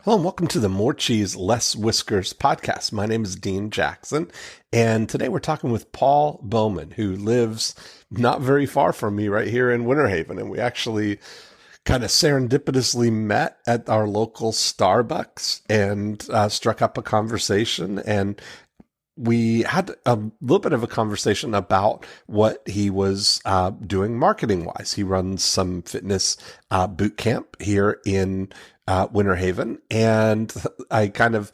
Hello and welcome to the More Cheese, Less Whiskers podcast. My name is Dean Jackson, and today we're talking with Paul Bowman, who lives not very far from me right here in Winter Haven. And we actually kind of serendipitously met at our local Starbucks and struck up a conversation. And we had a little bit of a conversation about what he was doing marketing wise. He runs some fitness boot camp here in Winter Haven. And I kind of,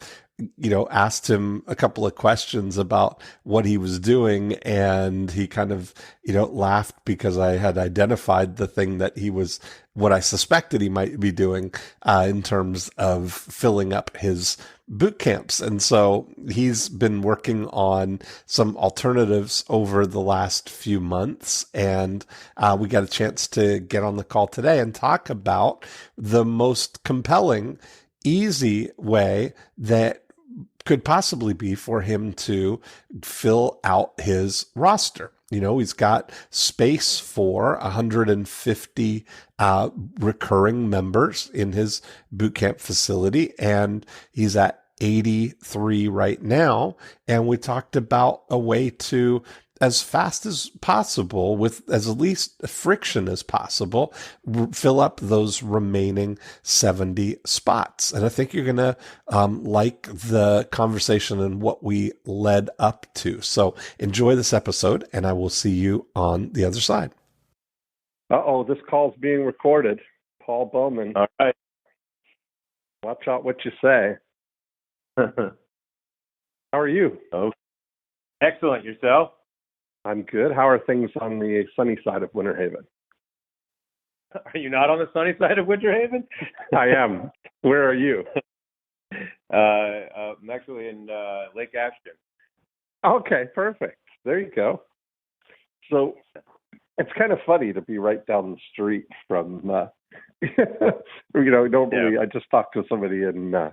asked him a couple of questions about what he was doing. And he kind of, laughed because I had identified the thing that what I suspected he might be doing in terms of filling up his boot camps. And so he's been working on some alternatives over the last few months. And we got a chance to get on the call today and talk about the most compelling, easy way that could possibly be for him to fill out his roster. He's got space for 150 recurring members in his boot camp facility, and he's at 83 right now. And we talked about a way to, as fast as possible, with as least friction as possible, fill up those remaining 70 spots. And I think you're going to like the conversation and what we led up to. So enjoy this episode, and I will see you on the other side. Uh-oh, this call's being recorded. Paul Bowman. All right. Watch out what you say. How are you? Oh, excellent. Yourself? I'm good. How are things on the sunny side of Winter Haven? Are you not on the sunny side of Winter Haven? I am. Where are you? I'm actually in Lake Ashton. Okay, perfect. There you go. So it's kind of funny to be right down the street from, normally I just talked to somebody in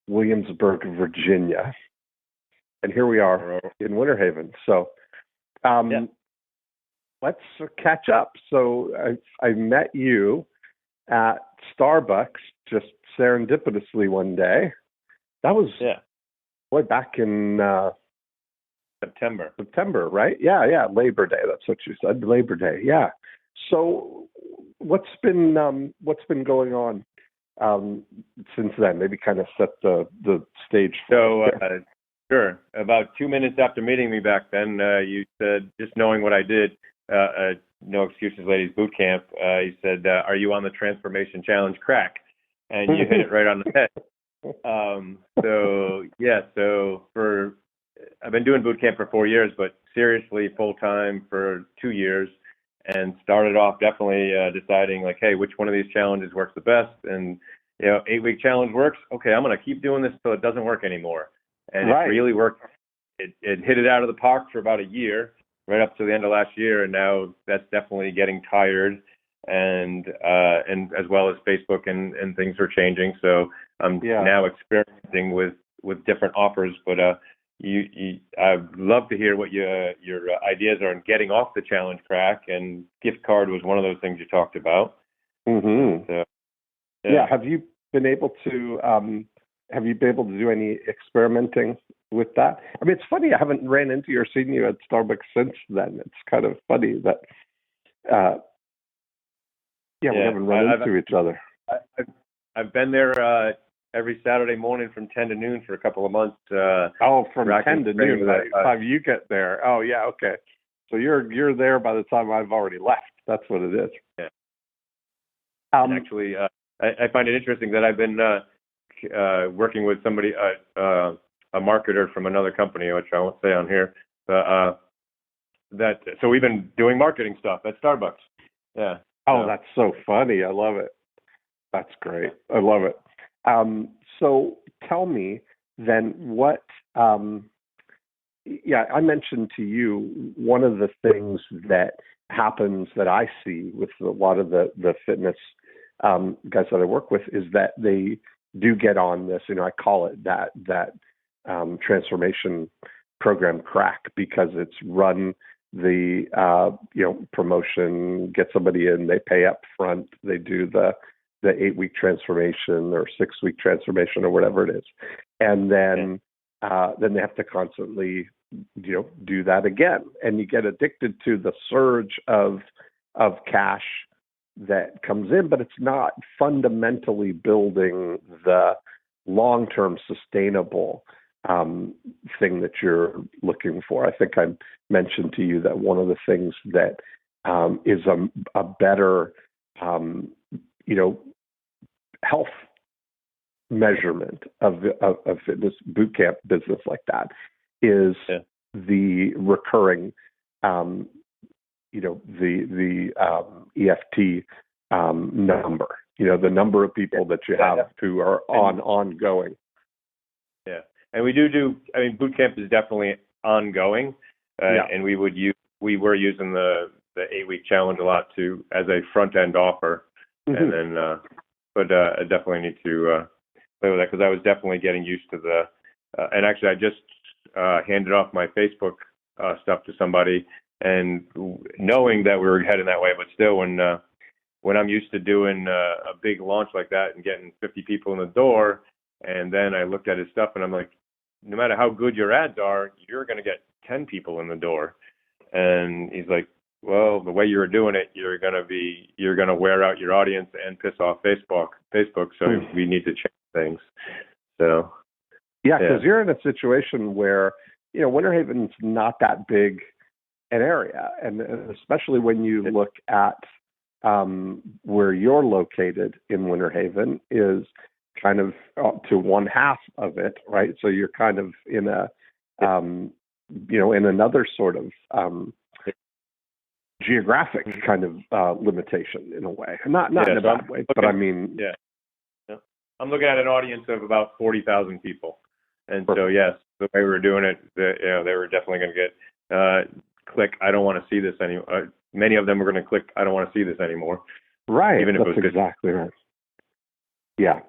Williamsburg, Virginia. And here we are in Winter Haven. So let's catch up. So I met you at Starbucks just serendipitously one day. That was back in September, right? Yeah, Labor Day. That's what you said, Labor Day. Yeah. So what's been going on since then? Maybe kind of set the stage. Sure. About 2 minutes after meeting me back then, you said, just knowing what I did, No Excuses Ladies Boot Camp, you said, are you on the Transformation Challenge crack? And you hit it right on the head. I've been doing boot camp for 4 years, but seriously full-time for 2 years, and started off definitely deciding like, hey, which one of these challenges works the best? And, 8-week challenge works. Okay, I'm going to keep doing this till it doesn't work anymore. And It really worked. It hit it out of the park for about a year, right up to the end of last year. And now that's definitely getting tired. And as well as Facebook and things are changing. So I'm now experimenting with different offers. But I'd love to hear what your ideas are on getting off the challenge crack. And gift card was one of those things you talked about. Mm-hmm. So, Have you been able to do any experimenting with that? I mean, it's funny, I haven't ran into you or seen you at Starbucks since then. It's kind of funny that, we haven't run into each other. I've been there every Saturday morning from 10 to noon for a couple of months. From 10 to noon, by the time you get there. Oh, yeah, okay. So you're there by the time I've already left. That's what it is. Yeah. Actually, I find it interesting that I've been working with somebody, a marketer from another company, which I won't say on here. So we've been doing marketing stuff at Starbucks. Yeah. Oh, that's so funny. I love it. That's great. I love it. So tell me then what, I mentioned to you one of the things that happens that I see with a lot of the fitness guys that I work with is that they do get on this, I call it that transformation program crack, because it's run the promotion, get somebody in, they pay up front, they do the the 8-week transformation or 6-week transformation or whatever it is, and then they have to constantly, do that again, and you get addicted to the surge of cash that comes in, but it's not fundamentally building the long-term sustainable thing that you're looking for. I think I mentioned to you that one of the things that is a better, health measurement of fitness boot camp business like that is the recurring, the EFT number. The number of people that you have who are ongoing. Yeah, and we do. I mean, boot camp is definitely ongoing, and we were using the 8-week challenge a lot as a front end offer, and then I definitely need to play with that, because I was definitely getting used to the. And actually, I just handed off my Facebook stuff to somebody, and knowing that we were heading that way, but still, when I'm used to doing a big launch like that and getting 50 people in the door, and then I looked at his stuff and I'm like, no matter how good your ads are, you're going to get 10 people in the door. And he's like, well, the way you're doing it, you're going to wear out your audience and piss off Facebook. So we need to change things. So. Yeah, because you're in a situation where, Winter Haven's not that big an area. And especially when you look at where you're located in Winter Haven is kind of up to one half of it, right? So you're kind of in in another sort of geographic kind of limitation in a way. Not in a bad way, but I mean. Yeah. I'm looking at an audience of about 40,000 people. And Perfect. So, yes, the way we were doing it, they were definitely going to get click, I don't want to see this anymore. Many of them were going to click, I don't want to see this anymore. Right. Even if That's it was exactly right. Yeah.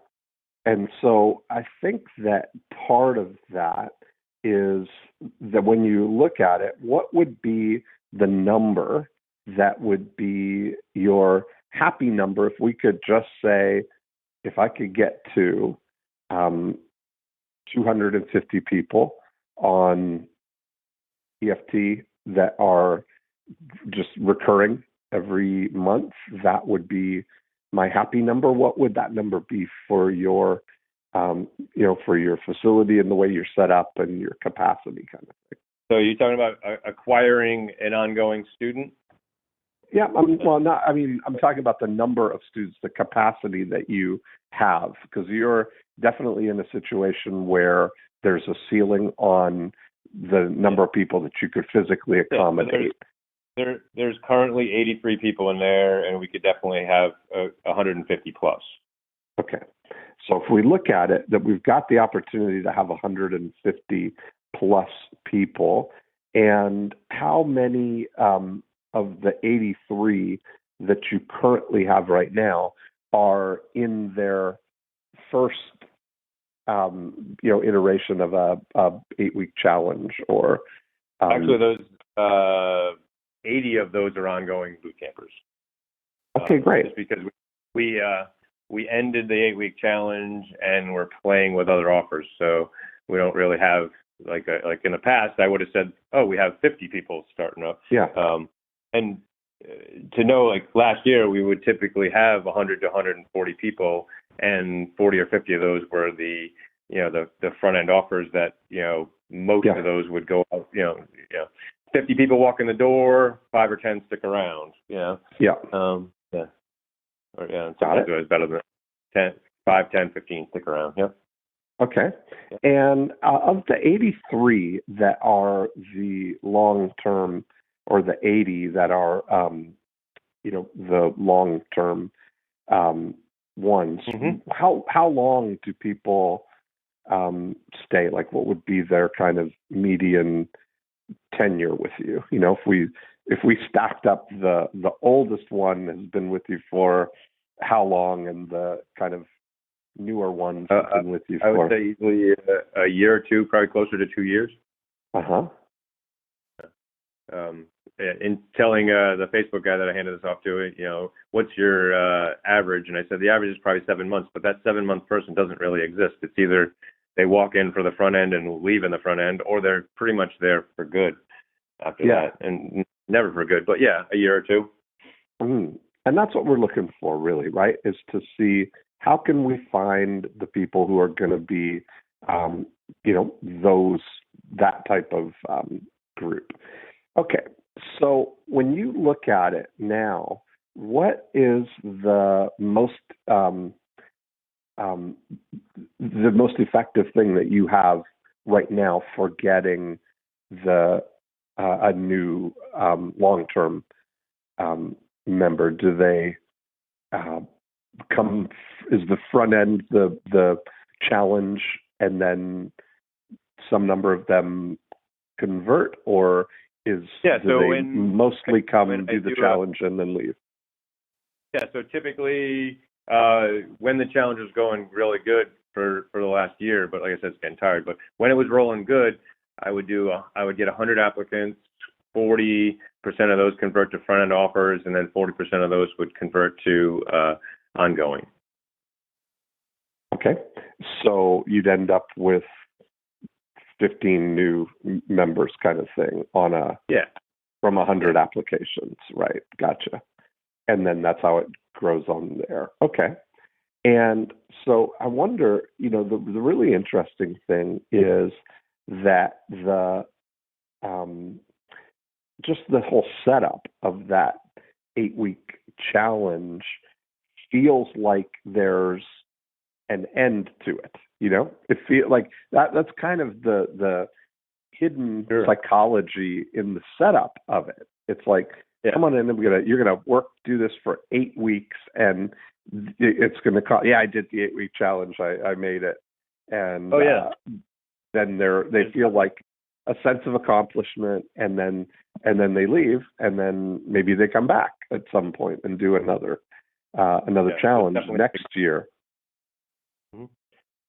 And so I think that part of that is that when you look at it, what would be the number that would be your happy number if we could just say, if I could get to 250 people on EFT that are just recurring every month, that would be my happy number. What would that number be for your, for your facility and the way you're set up and your capacity kind of thing? So you're talking about acquiring an ongoing student? Yeah, I'm talking about the number of students, the capacity that you have, because you're definitely in a situation where there's a ceiling on the number of people that you could physically accommodate. There's currently 83 people in there, and we could definitely have 150 plus. Okay. So if we look at it, that we've got the opportunity to have 150 plus people, and how many of the 83 that you currently have right now are in their first, iteration of a 8-week challenge, or actually those 80 of those are ongoing boot campers. Okay, great. Just because we ended the 8-week challenge and we're playing with other offers, so we don't really have like in the past I would have said, oh, we have 50 people starting up. Yeah. And to know, like last year, we would typically have 100 to 140 people, and 40 or 50 of those were the front end offers that, most of those would go out, 50 people walk in the door, 5 or 10 stick around, Yeah. Or, sometimes it was better than 5, 10, 15 stick around. Yep. Okay. And of the 83 that are the long-term, or the 80 that are, the long-term ones, how long do people stay? Like, what would be their kind of median tenure with you? If we stacked up the oldest one has been with you for how long, and the kind of newer ones have been with you for? I would say easily a year or two, probably closer to 2 years. in telling the Facebook guy that I handed this off to, what's your average? And I said the average is probably 7 months, but that 7-month person doesn't really exist. It's either they walk in for the front end and leave in the front end, or they're pretty much there for good after that, and never for good, but a year or two. Mm. And that's what we're looking for, really, right? Is to see how can we find the people who are going to be, that type of group. Okay, so when you look at it now, what is the most effective thing that you have right now for getting a new long-term member? Do they come? Is the front end the challenge, and then some number of them convert, or do they mostly come and do the challenge and then leave? Yeah, so typically when the challenge was going really good for the last year, but like I said, it's getting tired. But when it was rolling good, I would get 100 applicants. 40% of those convert to front end offers, and then 40% of those would convert to ongoing. Okay, so you'd end up with 15 new members, kind of thing, on from 100 applications, right? Gotcha. And then that's how it grows on there. Okay. And so I wonder, the really interesting thing is that just the whole setup of that 8-week challenge feels like there's an end to it. It feels like that's kind of the hidden psychology in the setup of it. It's like, come on in, and you're gonna do this for 8 weeks, and it's gonna cost. Yeah, I did the 8-week challenge. I made it, and then they feel like a sense of accomplishment, and then they leave, and then maybe they come back at some point and do another challenge next year. Mm-hmm.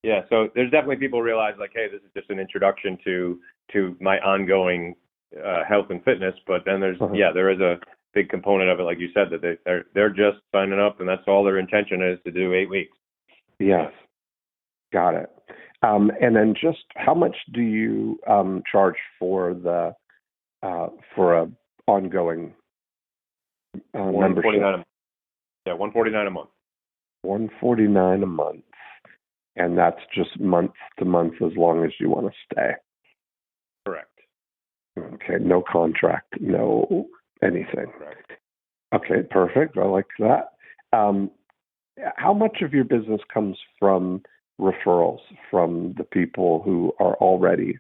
Yeah, so there's definitely people who realize, like, hey, this is just an introduction to my ongoing health and fitness. But then there's there is a big component of it, like you said, that they're just signing up, and that's all their intention is, to do 8 weeks. Yes, got it. And then just how much do you charge for a ongoing membership? $149 a month. $149 a month, and that's just month to month as long as you want to stay. Correct. Okay, no contract, no anything. Correct. Okay, perfect. I like that. How much of your business comes from referrals from the people who are already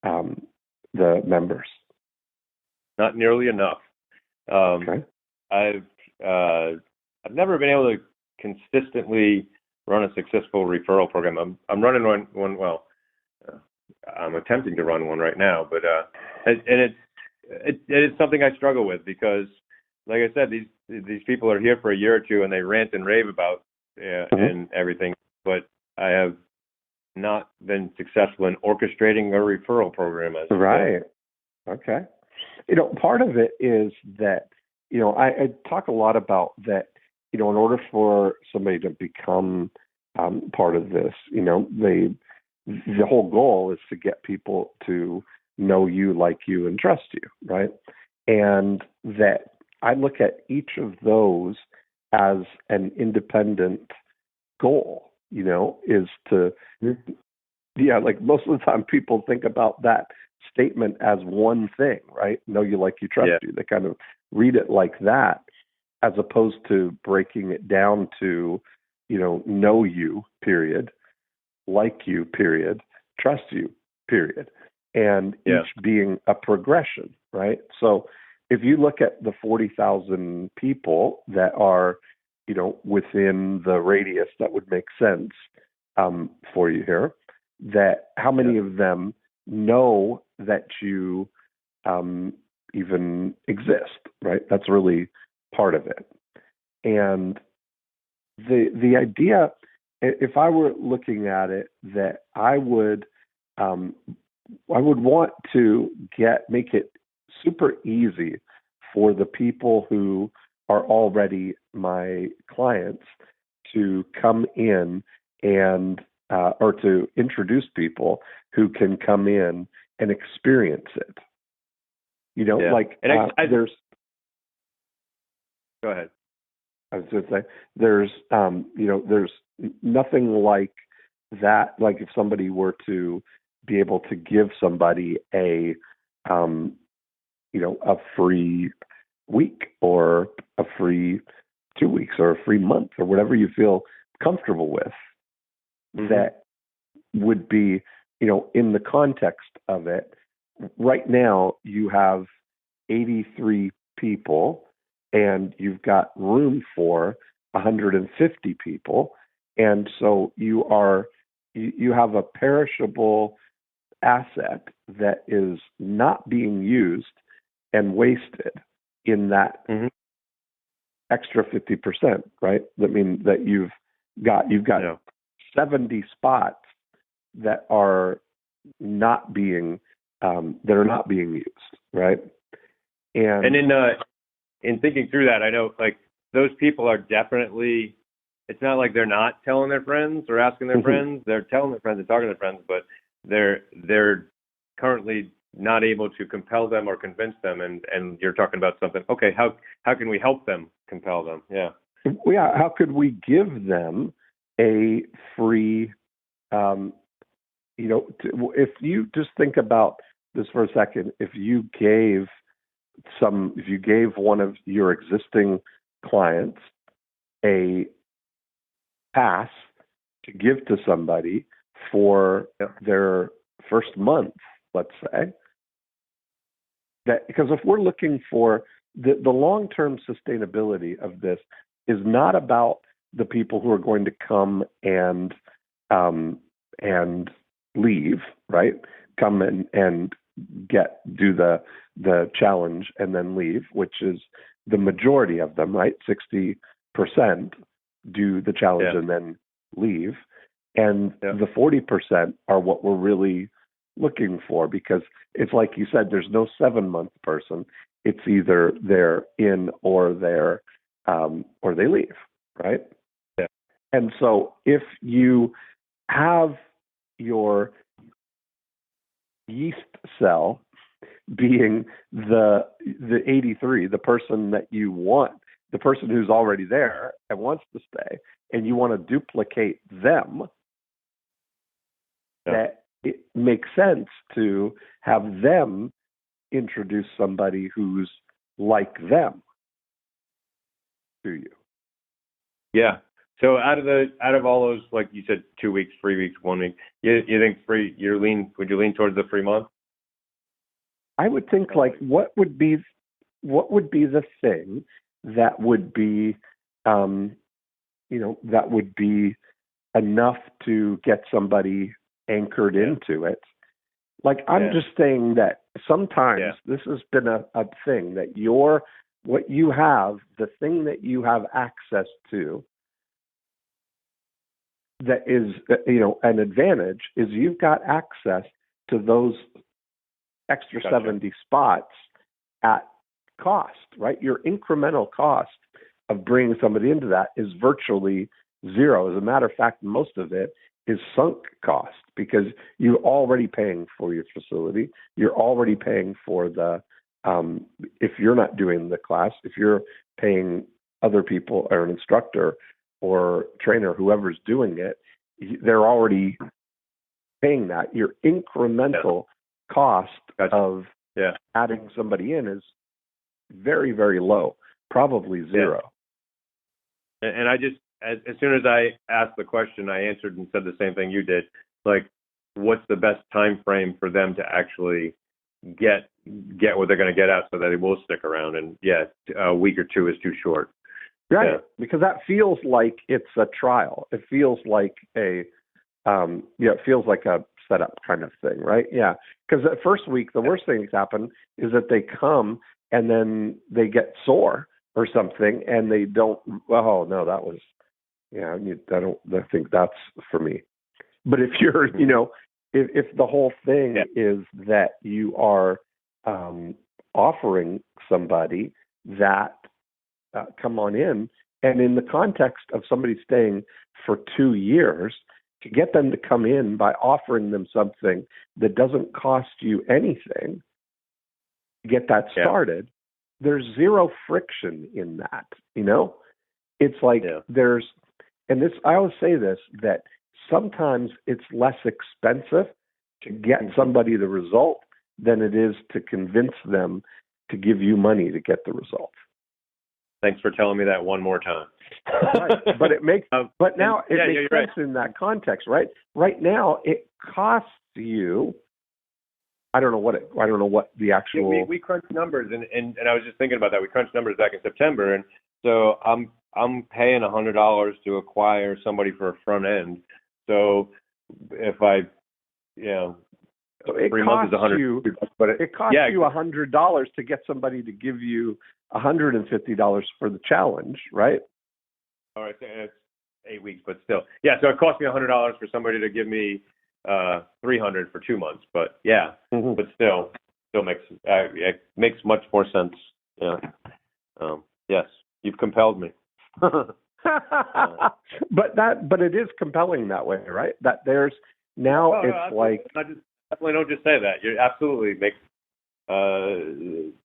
the members? Not nearly enough. Okay. I've never been able to consistently run a successful referral program. I'm running one. Well, I'm attempting to run one right now, but it is something I struggle with, because, like I said, these people are here for a year or two and they rant and rave about and everything, but I have not been successful in orchestrating a referral program. Right. Okay. Part of it is that, I talk a lot about that, in order for somebody to become part of this, the whole goal is to get people to know you, like you, and trust you, right? And that I look at each of those as an independent goal, is to, like most of the time people think about that statement as one thing, right? Know you, like you, trust you. They kind of read it like that, as opposed to breaking it down to, know you, period, like you, period, trust you, period, and each being a progression, right? So if you look at the 40,000 people that are, within the radius that would make sense for you here, that how many of them know that you even exist, right? That's really part of it. And the idea, if I were looking at it, that I would want to make it super easy for the people who are already my clients to come in and or to introduce people who can come in and experience it. You know, like there's. Go ahead. I was going to say there's there's nothing like that. Like if somebody were to be able to give somebody a a free week or a free 2 weeks or a free month or whatever you feel comfortable with, that would be, in the context of it. Right now, you have 83 people and you've got room for 150 people. And so you have a perishable asset that is not being used and wasted in that extra 50%, right? That means that you've got 70 spots that are not being used, right? And in thinking through that, I know like those people are definitely. It's not like they're not telling their friends or asking their friends. They're telling their friends and talking to their friends, but they're currently not able to compel them or convince them. And you're talking about something. Okay, how can we help them compel them? Yeah. Yeah. How could we give them a free? If you just think about this for a second, if you gave one of your existing clients a pass to give to somebody for their first month, let's say, that because if we're looking for the long-term sustainability of this is not about the people who are going to come and leave, right? Come and do the challenge and then leave, which is the majority of them, right? 60% do the challenge and then leave. And the 40% are what we're really looking for, because it's like you said, there's no 7-month person. It's either they're in or they leave, right? Yeah. And so if you have your yeast cell being the 83, the person that you want, the person who's already there and wants to stay, and you want to duplicate them, that it makes sense to have them introduce somebody who's like them to you. Yeah. So out of all those, like you said, 2 weeks, 3 weeks, 1 week, you think free? Would you lean towards the free month? I would think like what would be the thing that would be that would be enough to get somebody anchored into it. Like I'm just saying that sometimes this has been a thing that what you have, the thing that you have access to that is an advantage is you've got access to those extra 70 spots at cost, right? Your incremental cost of bringing somebody into that is virtually zero. As a matter of fact, most of it is sunk cost because you're already paying for your facility. You're already paying for the, if you're not doing the class, if you're paying other people or an instructor or trainer, whoever's doing it, they're already paying that. Your incremental cost of adding somebody in is very, very low, probably zero. And I just, as soon as I asked the question, I answered and said the same thing you did. Like, what's the best time frame for them to actually get what they're going to get out so that they will stick around? And a week or two is too short. Right, because that feels like it's a trial. It feels like it feels like a setup kind of thing, right? Yeah, because the first week, the worst thing that's happened is that they come and then they get sore or something, and they don't. Oh no, that was I think that's for me. But if you're, if the whole thing is that you are offering somebody that come on in, and in the context of somebody staying for 2 years, to get them to come in by offering them something that doesn't cost you anything to get that started, there's zero friction in that, It's like there's, and this, I always say this, that sometimes it's less expensive to get somebody the result than it is to convince them to give you money to get the result. Thanks for telling me that one more time. Right. But it makes, but now it makes sense in that context, right? Right now, it costs you. I don't know what the actual. We crunched numbers, and I was just thinking about that. We crunched numbers back in September, and so I'm paying $100 to acquire somebody for a front end. So if I, so it 3 months is $100, but it costs you $100 to get somebody to give you $150 for the challenge, right? All right, it's 8 weeks, but still, so it cost me $100 for somebody to give me $300 for 2 months, but but still makes it makes much more sense. Yes, you've compelled me. But it is compelling that way, right? That there's now it's like definitely don't just say that. You absolutely makes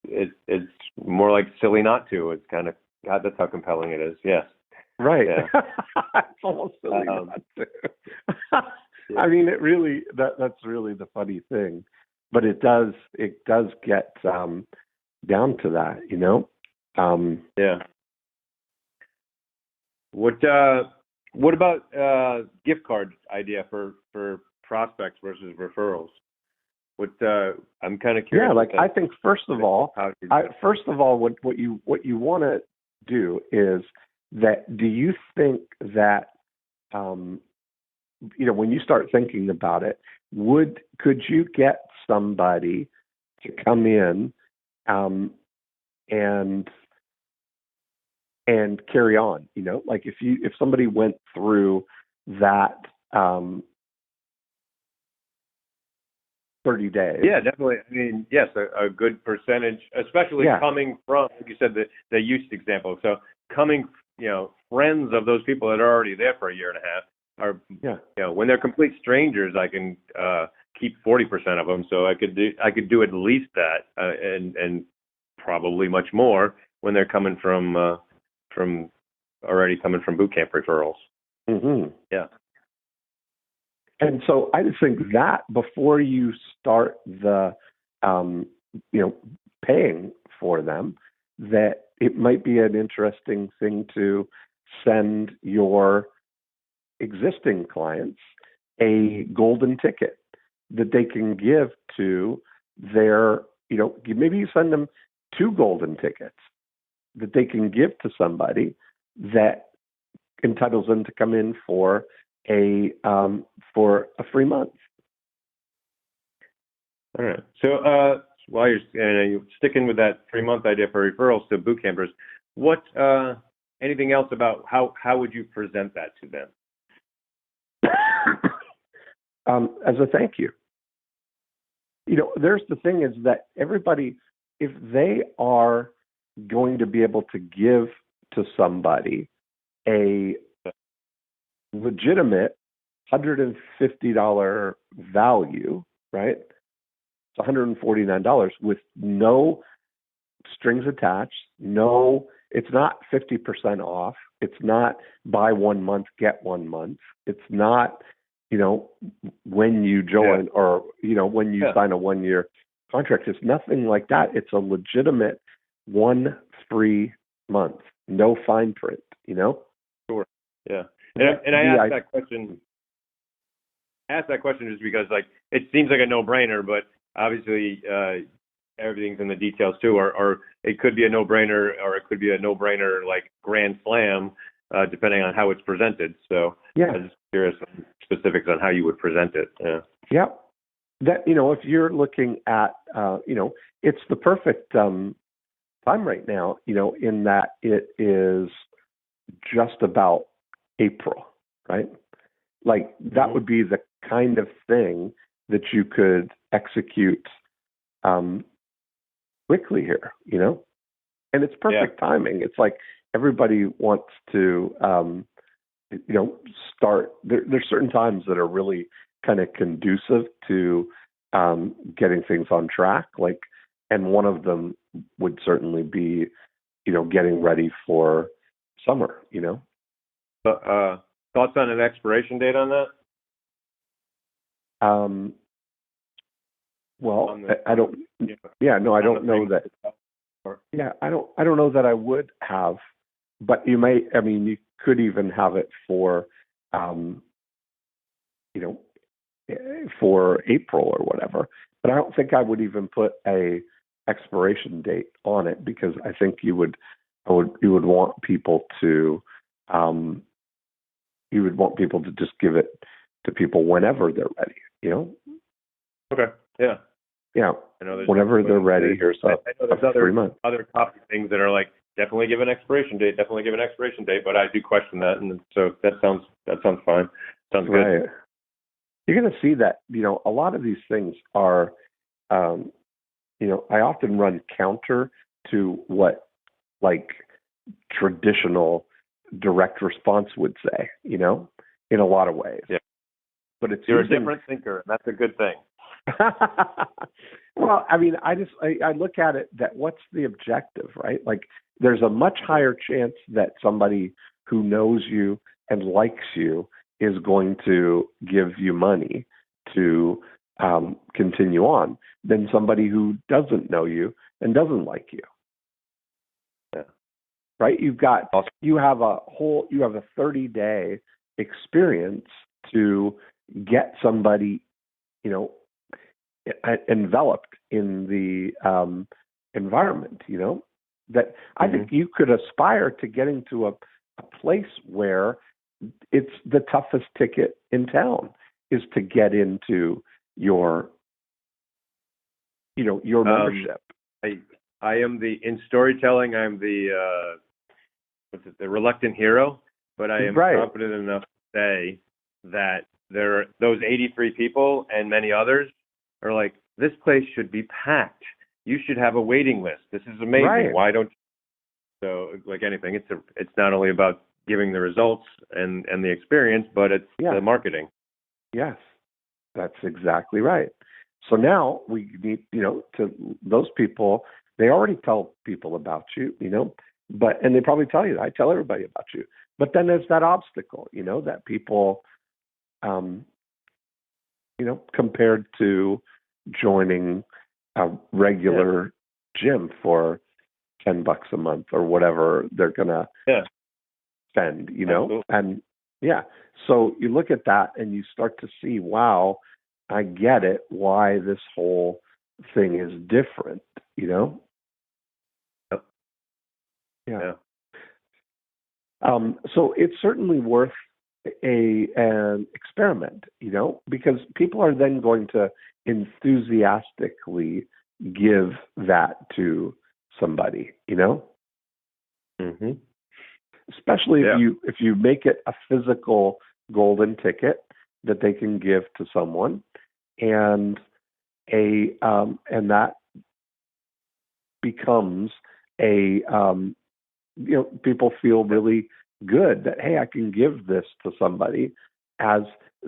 it's more like silly not to. It's kind of God. That's how compelling it is. Yes. Right. Yeah. It's almost silly not to. I mean, it really that's really the funny thing, but it does get down to that, What about gift card idea for prospects versus referrals? I'm kind of curious. Yeah, I think first of all, what you want to do is that. Do you think that when you start thinking about it, could you get somebody to come in and carry on? Like if somebody went through that 30 days. Yeah, definitely. I mean, yes, a good percentage, especially coming from, like you said, the use example. So coming, friends of those people that are already there for a year and a half are, when they're complete strangers, I can keep 40% of them. So I could do at least that, and probably much more when they're coming from boot camp referrals. Mm-hmm. Yeah. And so I just think that before you start the, paying for them, that it might be an interesting thing to send your existing clients a golden ticket that they can give to their, maybe you send them 2 golden tickets that they can give to somebody that entitles them to come in for a free month. All right. So while you're sticking with that 3-month idea for referrals to boot campers, what anything else about how would you present that to them? As a thank you. There's the thing is that everybody, if they are going to be able to give to somebody a legitimate $150 value, right? It's $149 with no strings attached. No, it's not 50% off. It's not buy 1 month, get 1 month. It's not, when you join or, when you sign a 1-year contract. It's nothing like that. It's a legitimate 1 free month, no fine print, Sure. Yeah. And I asked that question. Just because it seems like a no-brainer, but obviously everything's in the details too, or it could be a no-brainer, or it could be a no-brainer like grand slam, depending on how it's presented. So I'm just curious on specifics on how you would present it. Yeah. That if you're looking at it's the perfect time right now, in that it is just about April, right? Like that would be the kind of thing that you could execute quickly here, and it's perfect timing. It's like everybody wants to, start. There's certain times that are really kind of conducive to getting things on track. And one of them would certainly be, getting ready for summer. Thoughts on an expiration date on that? Well, I don't. Yeah, no, I don't know that. Yeah, I don't know that I would have, but you may. I mean, you could even have it for, for April or whatever. But I don't think I would even put a expiration date on it, because I think you would want people to, just give it to people whenever they're ready. Okay. Yeah. Yeah. Whenever they're ready. Here's I know there's 3 months. other copy things that are like, definitely give an expiration date, but I do question that, and so that sounds fine. Sounds good. Right. You're going to see that, a lot of these things are, I often run counter to what traditional direct response would say, in a lot of ways. Yeah. But You're a different thinker, and that's a good thing. Well, I mean, I look at it that what's the objective, right? There's a much higher chance that somebody who knows you and likes you is going to give you money to continue on than somebody who doesn't know you and doesn't like you. Yeah. Right? You have a 30-day experience to get somebody, enveloped in the environment, that I think you could aspire to getting to a place where it's the toughest ticket in town is to get into your membership. I am in storytelling, I'm the reluctant hero, but I am confident enough to say that there are those 83 people and many others are like, this place should be packed. You should have a waiting list. This is amazing. Right. Why don't you? So like anything, it's not only about giving the results and the experience, but it's the marketing. Yes, that's exactly right. So now we need, to those people, they already tell people about you, and they probably tell you, I tell everybody about you. But then there's that obstacle, that people, compared to joining a regular gym for $10 a month or whatever they're going to spend, Absolutely. And so you look at that and you start to see, wow, I get it, why this whole thing is different, Yep. Yeah. So it's certainly worth an experiment, because people are then going to enthusiastically give that to somebody, Mm-hmm. Especially if you make it a physical golden ticket that they can give to someone, and that becomes people feel really good that, hey, I can give this to somebody as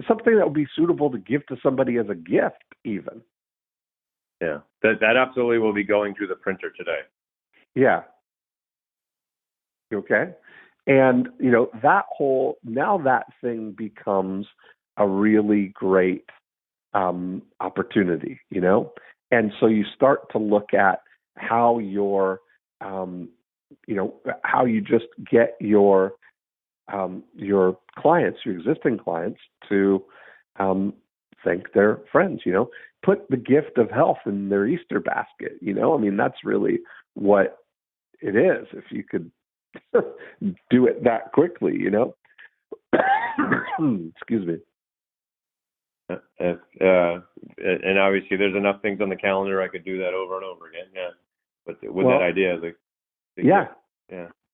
something that would be suitable to give to somebody as a gift, even. Yeah, that absolutely will be going through the printer today. Yeah. Okay. And, that thing becomes a really great opportunity, And so you start to look at how your, how you just get your clients, your existing clients, to thank their friends, put the gift of health in their Easter basket, that's really what it is. If you could do it that quickly, Excuse me. And obviously there's enough things on the calendar I could do that over and over again. Yeah. But with that idea,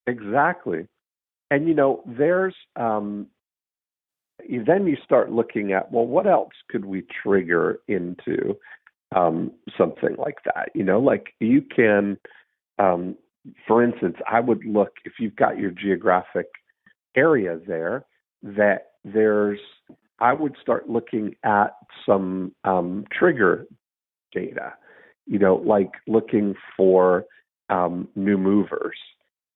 exactly. And, there's, then you start looking at, well, what else could we trigger into something like that. Like you can, for instance, I would look, if you've got your geographic area there, I would start looking at some trigger data, like looking for new movers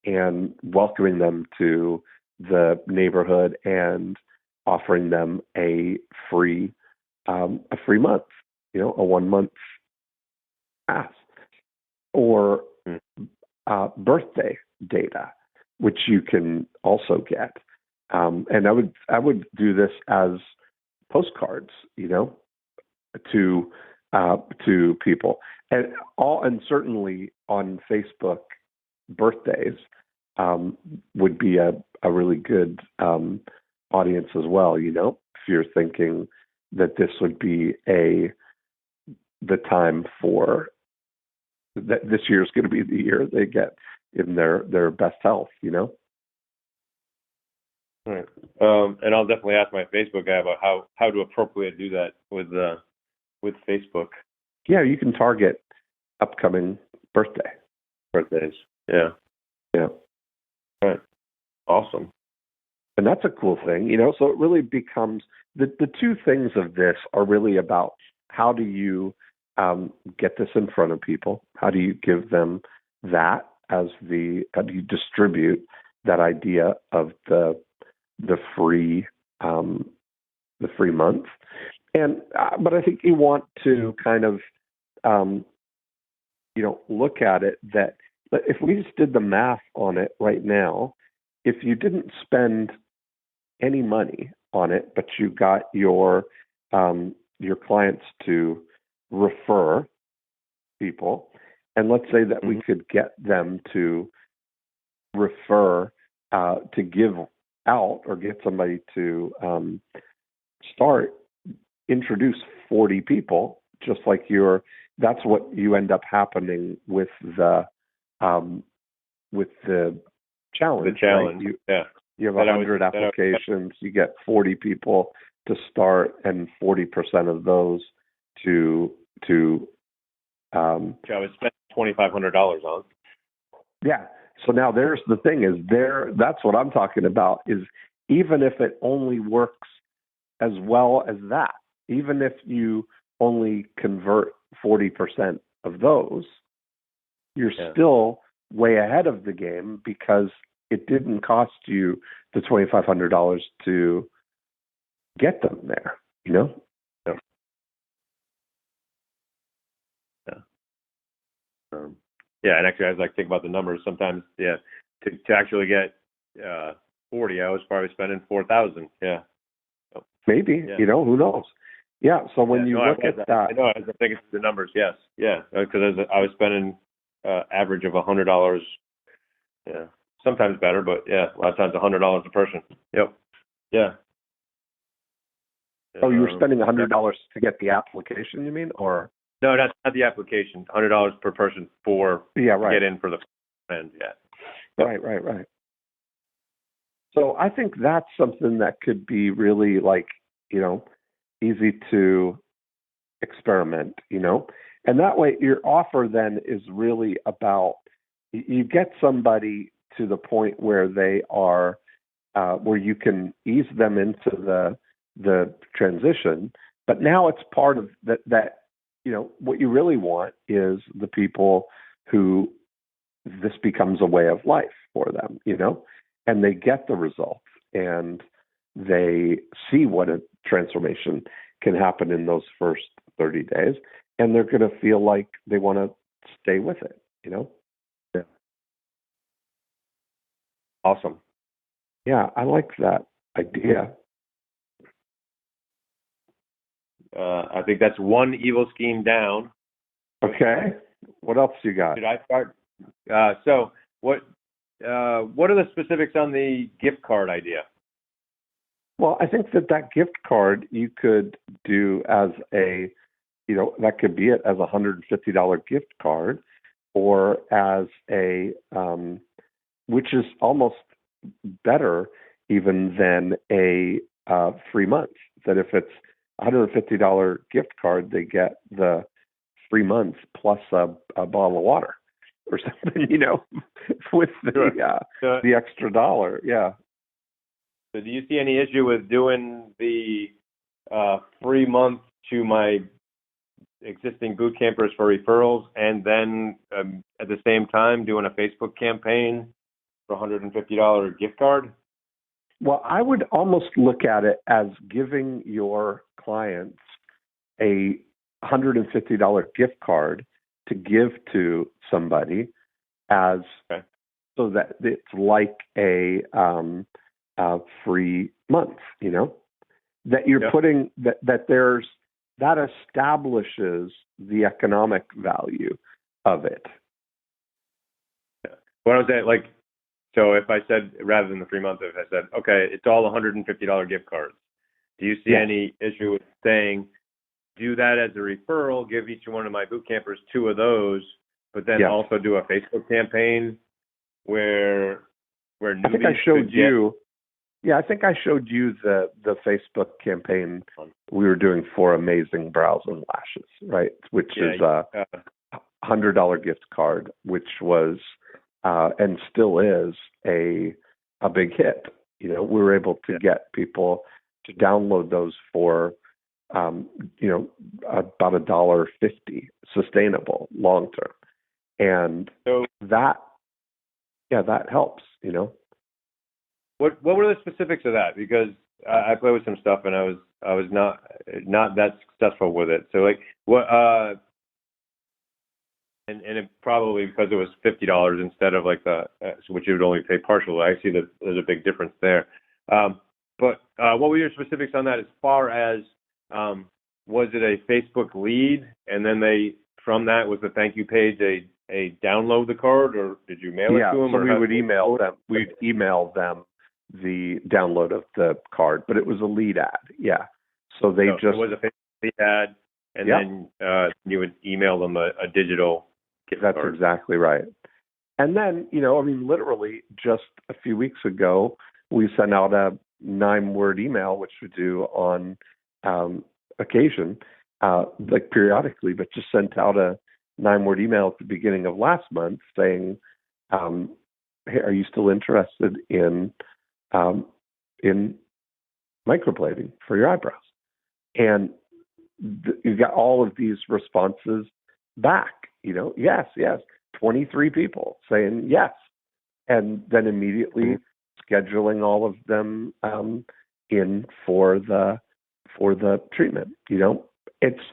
and welcoming them to the neighborhood and offering them a free month, a 1 month pass, or birthday data, which you can also get. And I would do this as postcards, to people, and certainly on Facebook, birthdays would be a really good audience as well. If you're thinking that this would be the time for that, this year is going to be the year they get in their best health. All right. And I'll definitely ask my Facebook guy about how to appropriately do that with Facebook. Yeah, you can target upcoming birthdays. Yeah. Yeah. All right. Awesome. And that's a cool thing, so it really becomes the two things of this are really about how do you get this in front of people? How do you give them that how do you distribute that idea of the free month? And but I think you want to kind of look at it that if we just did the math on it right now, if you didn't spend any money on it, but you got your clients to refer people, and let's say that we could get them to refer, to give out or get somebody to introduce 40 people, just like that's what you end up happening with the challenge. The challenge, right? You have 100 applications, you get 40 people to start, and 40% of those to I would spend $2,500 on. Yeah. So now there's the thing that's what I'm talking about, is even if it only works as well as that, even if you only convert 40% of those, you're still way ahead of the game, because it didn't cost you the $2,500 to get them there, Yeah. And actually, I was think about the numbers sometimes. Yeah, to actually get 40, I was probably spending $4,000. Yeah, maybe. Yeah. Who knows? Yeah. So when you look at that, I know. I was thinking the numbers. Yes. Yeah. Because I was spending average of $100. Yeah. Sometimes better, but yeah, a lot of times $100 a person. Yep. Yeah. Oh, you were spending $100 to get the application, you mean, or? No, that's not the application. $100 per person to get in for the end. Yeah. Right. So I think that's something that could be really easy to experiment, and that way your offer then is really about, you get somebody to the point where they are, where you can ease them into the transition, but now it's part of that what you really want is the people who this becomes a way of life for them, and they get the results and they see what a transformation can happen in those first 30 days, and they're going to feel like they want to stay with it, Yeah. Awesome. Yeah, I like that idea. I think that's one evil scheme down. Okay. What else you got? Should I start? So what are the specifics on the gift card idea? Well, I think that gift card you could do as that could be it as a $150 gift card, or as which is almost better even than a free month. That if it's $150 gift card, they get the 3 months plus a bottle of water or something, with the extra $1. Yeah. So do you see any issue with doing the free month to my existing boot campers for referrals, and then at the same time doing a Facebook campaign for $150 gift card? Well, I would almost look at it as giving your clients a $150 gift card to give to somebody as so that it's like a free month, that you're putting that there's that establishes the economic value of it. What I was saying, like, so if I said, rather than the free month, if I said, okay, it's all $150 gift cards, do you see any issue with saying, do that as a referral, give each one of my boot campers 2 of those, but then also do a Facebook campaign where newbies I think I showed you. Yeah, I think I showed you the Facebook campaign we were doing for Amazing Brows and Lashes, right? Which is a $100 gift card, which was and still is a big hit. We were able to get people to download those for about $1.50 sustainable long term, and so that helps. What were the specifics of that? Because I played with some stuff and I was not that successful with it. So like what and it probably because it was $50 instead of like which you would only pay partial. I see that there's a big difference there. But what were your specifics on that as far as was it a Facebook lead and then from that was the thank you page a download the card, or did you mail it to them? So we would email them. We'd email them the download of the card, but it was a lead ad. Yeah. So it was a Facebook lead ad, and then you would email them a digital gift card. That's exactly right. And then, literally just a few weeks ago, we sent out a 9-word email, which we do on occasion, like periodically, but just sent out a 9-word email at the beginning of last month saying, hey, are you still interested in microblading for your eyebrows? And you got all of these responses back, yes, 23 people saying yes. And then immediately scheduling all of them in for the treatment. It's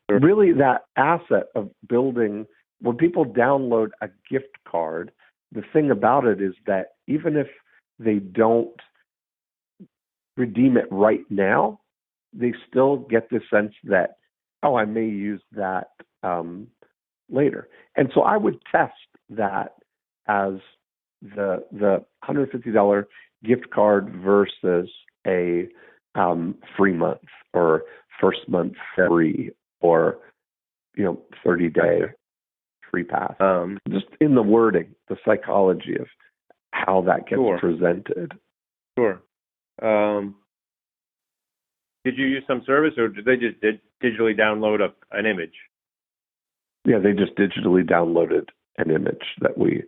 really that asset of building. When people download a gift card, the thing about it is that even if they don't redeem it right now, they still get the sense that, I may use that later. And so I would test that as the $150 gift card versus a free month or first month free or 30-day free pass. Just in the wording, the psychology of how that gets presented. Sure. Did you use some service, or did they just digitally download an image? Yeah, they just digitally downloaded an image that we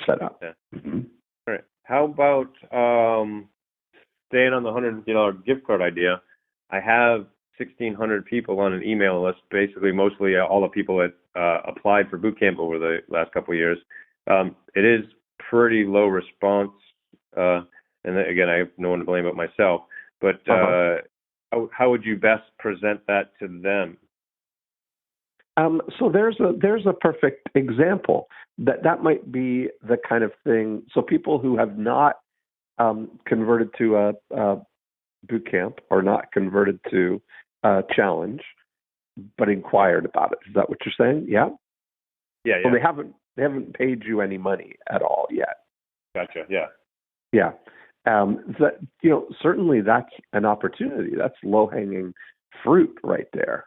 set up. Yeah. Mm-hmm. All right. How about staying on the $150 gift card idea? I have 1,600 people on an email list, basically mostly all the people that applied for boot camp over the last couple of years. It is pretty low response, and again, I have no one to blame but myself. But how would you best present that to them? So there's a perfect example that might be the kind of thing. So people who have not converted to a boot camp or not converted to a challenge, but inquired about it. Is that what you're saying? Yeah. Yeah. Well, they haven't paid you any money at all yet. Gotcha. Yeah. Yeah. Certainly that's an opportunity. That's low-hanging fruit right there.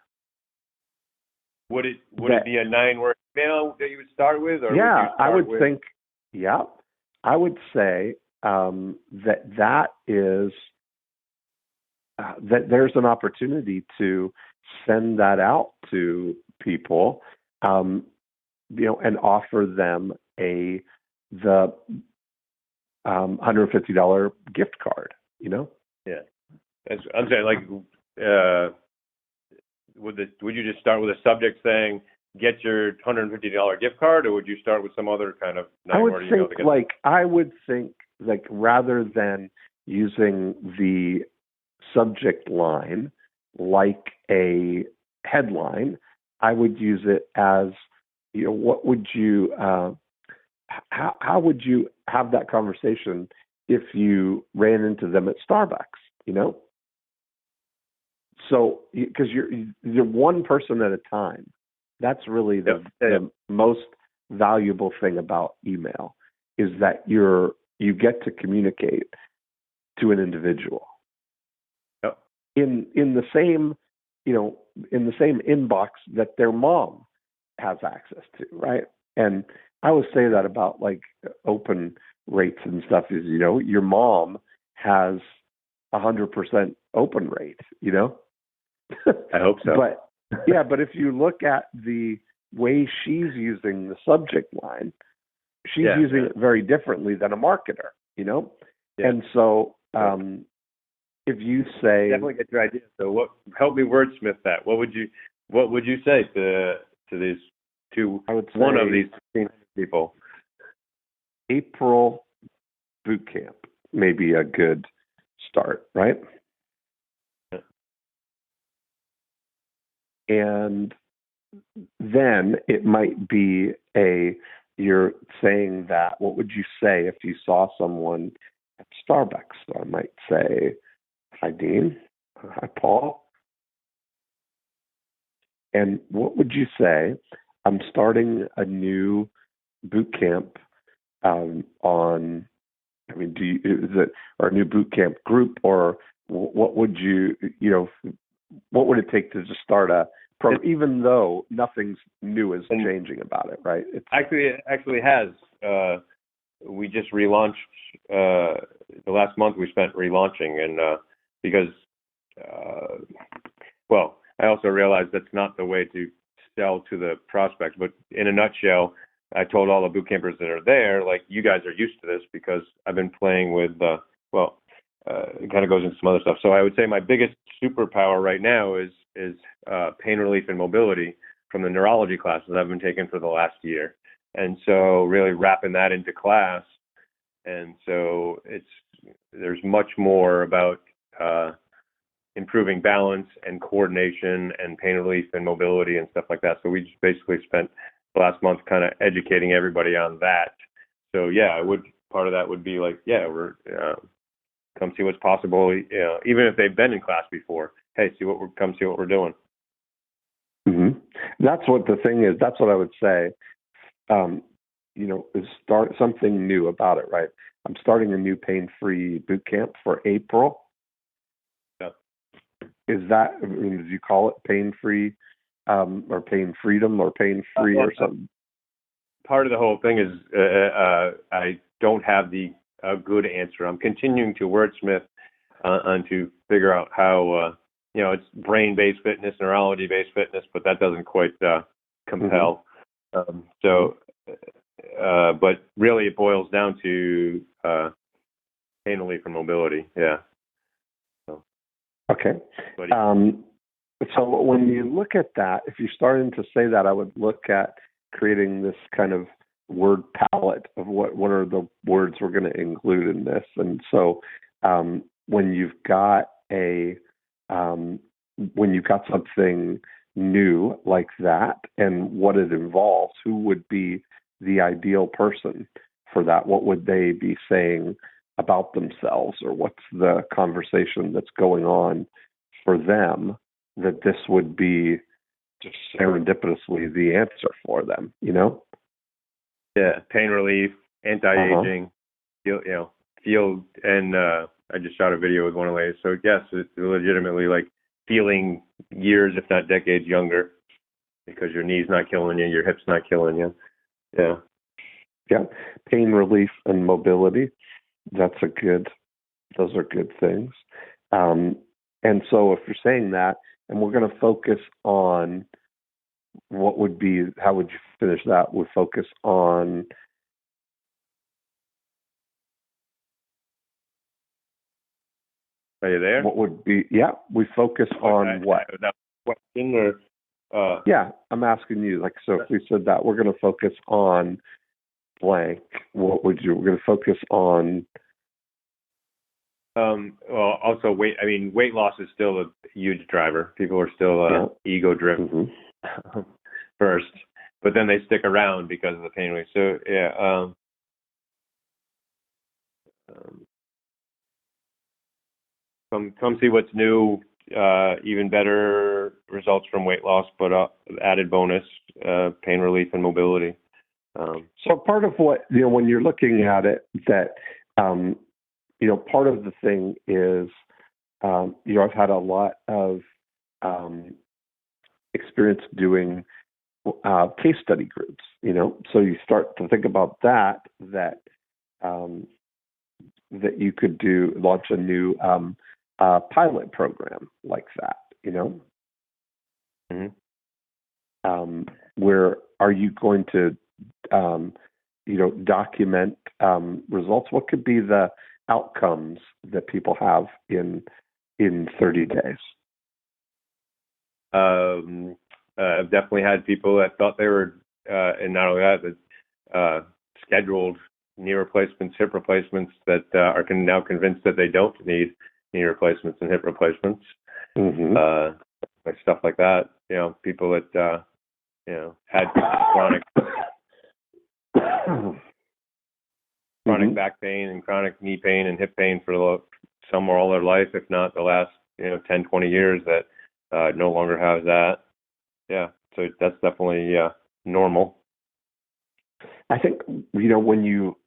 Would it be a 9-word email that you would start with? Or I would think. Yeah, I would say that is that there's an opportunity to send that out to people and offer them the $150 gift card. Yeah, I'm saying, like, would you just start with a subject saying get your $150 gift card, or would you start with some other kind of I would think rather than using the subject line like a headline, I would use it as, what would you, how would you have that conversation if you ran into them at Starbucks, So, because you're one person at a time. That's really the most valuable thing about email, is that you get to communicate to an individual. Yep. In the same inbox that their mom has access to, right? And I always say that about like open rates and stuff is, your mom has 100% open rate, I hope so. But if you look at the way she's using the subject line, she's using it very differently than a marketer, Yeah. And so if you say, definitely get your idea. So help me wordsmith that. What would you say to these two? I would say one of these people. April boot camp may be a good start, right? And then it might be you're saying that, what would you say if you saw someone at Starbucks? So I might say, hi, Dean. Hi, Paul. And what would you say? I'm starting a new boot camp is it our new boot camp group, or what would what would it take to just start a program, even though nothing's new is changing about it, right? It actually has. We just relaunched the last month. We spent relaunching, and because I also realized that's not the way to sell to the prospects. But in a nutshell, I told all the boot campers that are there, like, you guys are used to this because I've been playing with, it kind of goes into some other stuff. So I would say my biggest superpower right now is pain relief and mobility from the neurology classes I've been taking for the last year. And so really wrapping that into class. And so there's much more about improving balance and coordination and pain relief and mobility and stuff like that. So we just basically spent the last month kind of educating everybody on that. So part of that would be like, we're come see what's possible. Even if they've been in class before, hey, come see what we're doing. Mm-hmm. That's what the thing is. That's what I would say. Is start something new about it, right? I'm starting a new pain-free boot camp for April. Yep. Is that, do you call it pain-free, or pain freedom, or pain-free, or something? Part of the whole thing is I don't have a good answer. I'm continuing to wordsmith and to figure out how, it's brain-based fitness, neurology-based fitness, but that doesn't quite compel. Mm-hmm. But really it boils down to pain relief and mobility. Yeah. Okay. So when you look at that, if you're starting to say that, I would look at creating this kind of word palette of what are the words we're going to include in this. And so when you've got something new like that and what it involves, who would be the ideal person for that? What would they be saying about themselves, or what's the conversation that's going on for them that this would be just serendipitously the answer for them, Yeah, pain relief, anti-aging, feel, and I just shot a video with one of the ladies. So yes, it's legitimately like feeling years, if not decades, younger, because your knee's not killing you, your hip's not killing you. Yeah. Yeah. Pain relief and mobility. Those are good things. And so if you're saying that, and we're going to focus on how would you finish that? Would focus on, are you there? what would be, we focus on what? That question, or Yeah, I'm asking you, like, so if we said that we're going to focus on blank, we're going to focus on? Well, also weight. I mean, weight loss is still a huge driver. People are still ego driven first, but then they stick around because of the pain relief. So come see what's new. Even better results from weight loss, but added bonus, pain relief and mobility. So part of what, when you're looking at it, that part of the thing is, I've had a lot of experience doing case study groups, so you start to think about that you could launch a new pilot program like that, where are you going to, document results? What could be the outcomes that people have in 30 days? I've definitely had people that thought they were, and not only that, but scheduled knee replacements, hip replacements that are now convinced that they don't need knee replacements and hip replacements. Like stuff like that. People that had chronic back pain and chronic knee pain and hip pain for some or all their life, if not the last 10, 20 years, that no longer have that. Yeah, so that's definitely normal. I think when you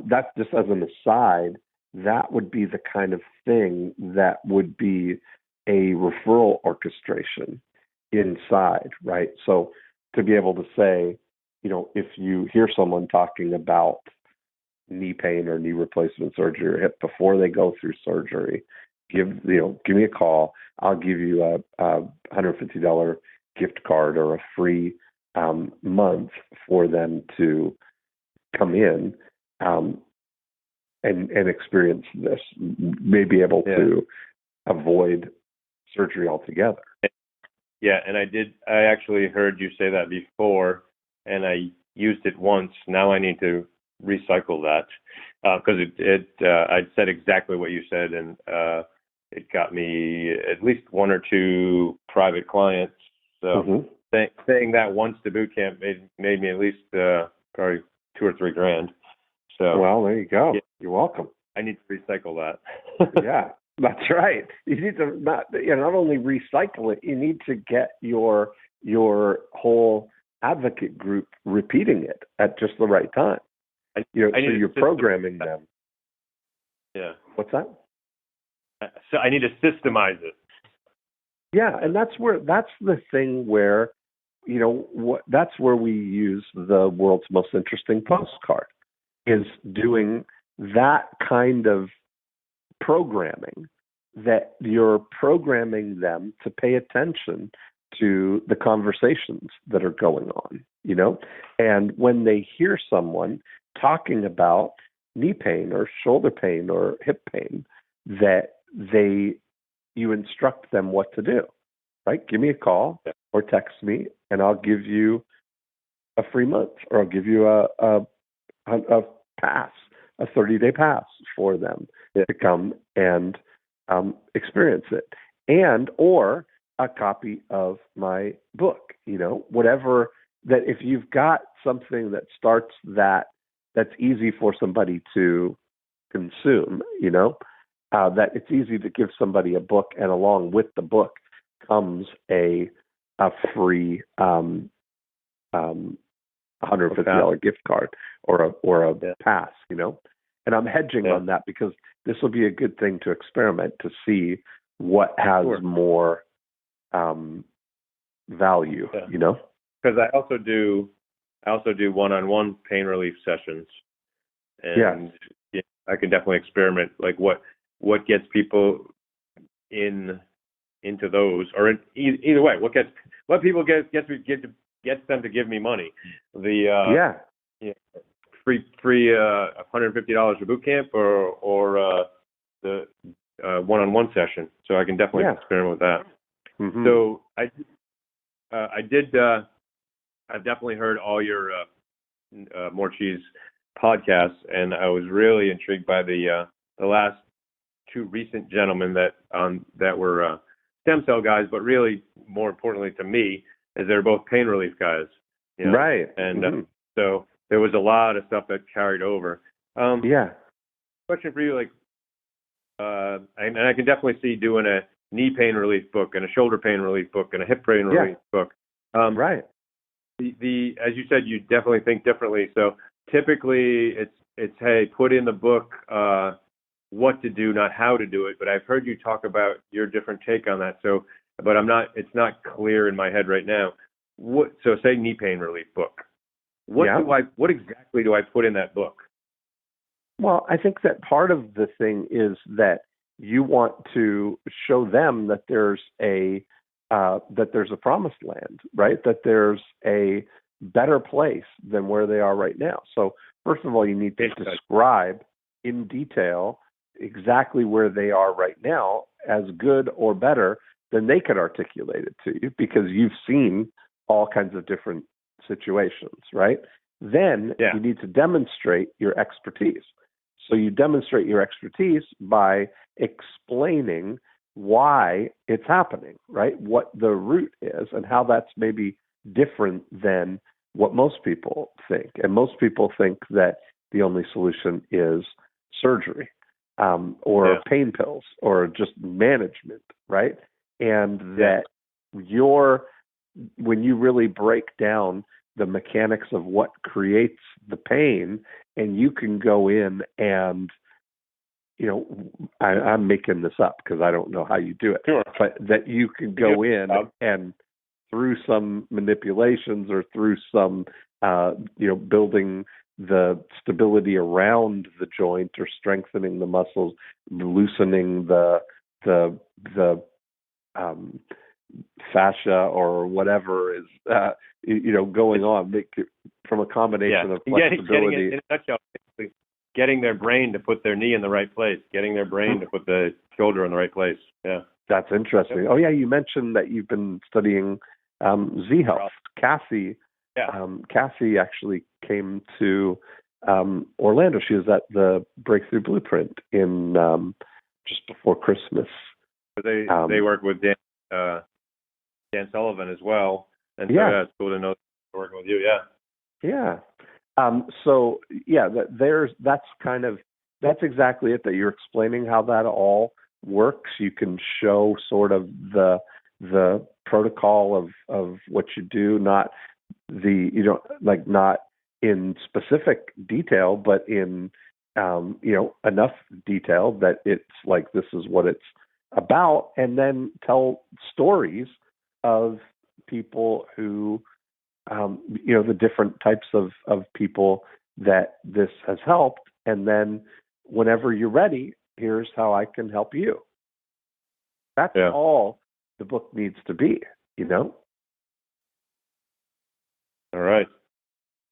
that's just as an aside, that would be the kind of thing that would be a referral orchestration inside, right? So to be able to say, if you hear someone talking about knee pain or knee replacement surgery or hip before they go through surgery, give me a call. I'll give you a $150 gift card or a free month for them to come in and experience this, may be able to avoid surgery altogether. Yeah, and I actually heard you say that before, and I used it once. Now I need to recycle that because I said exactly what you said, and it got me at least one or two private clients. So saying that once to boot camp made me at least probably $2,000 or $3,000. So well, there you go. Yeah, you're welcome. I need to recycle that. Yeah, that's right. You need to not only recycle it, you need to get your whole advocate group repeating it at just the right time. So you're programming them. Yeah. What's that? So I need to systemize it. Yeah, and that's the thing where, that's where we use the world's most interesting postcard, is doing that kind of programming, that you're programming them to pay attention to the conversations that are going on, and when they hear someone talking about knee pain or shoulder pain or hip pain, that you instruct them what to do, right? Give me a call or text me and I'll give you a free month, or I'll give you a pass, a 30-day pass for them to come and experience it, and or a copy of my book, whatever, that if you've got something that starts that's easy for somebody to consume, that it's easy to give somebody a book, and along with the book comes a free $150 gift card or a pass, And I'm hedging on that because this will be a good thing to experiment to see what has more value, Because I also do one-on-one pain relief sessions, and I can definitely experiment, like what gets people into those, or either way, what what people gets them to give me money. The free $150 for boot camp or the one-on-one session. So I can definitely experiment with that. Mm-hmm. So I've definitely heard all your More Cheese podcasts, and I was really intrigued by the last two recent gentlemen that were stem cell guys, but really more importantly to me, is they're both pain relief guys. You know? Right. And so there was a lot of stuff that carried over. Question for you, like, and I can definitely see doing a knee pain relief book and a shoulder pain relief book and a hip pain relief book. Right. The as you said, you definitely think differently. So typically it's hey, put in the book what to do, not how to do it. But I've heard you talk about your different take on that. So, but it's not clear in my head right now. So say knee pain relief book. What exactly do I put in that book? Well, I think that part of the thing is that you want to show them that there's a promised land, right? That there's a better place than where they are right now. So first of all, you need to describe in detail exactly where they are right now as good or better than they could articulate it to you, because you've seen all kinds of different situations, right? Then you need to demonstrate your expertise. So you demonstrate your expertise by explaining why it's happening, right? What the root is and how that's maybe different than what most people think. And most people think that the only solution is surgery or pain pills or just management, right? And that when you really break down the mechanics of what creates the pain, and you can go in and, I'm making this up because I don't know how you do it, but that you can go in and through some manipulations or through some, building the stability around the joint or strengthening the muscles, loosening the fascia or whatever is, going on, from a combination of flexibility. Getting in a nutshell, getting their brain to put their knee in the right place, getting their brain to put the shoulder in the right place. Yeah. That's interesting. Oh, yeah, you mentioned that you've been studying Z-Health. Cassie actually came to Orlando. She was at the Breakthrough Blueprint in just before Christmas. They work with Dan Sullivan as well. And so it's cool to know they're working with you. Yeah. That's exactly it, that you're explaining how that all works. You can show sort of the protocol of what you do, not in specific detail, but in enough detail that it's like, this is what it's about, and then tell stories of people who the different types of people that this has helped, and then whenever you're ready, here's how I can help you. That's all the book needs to be, All right.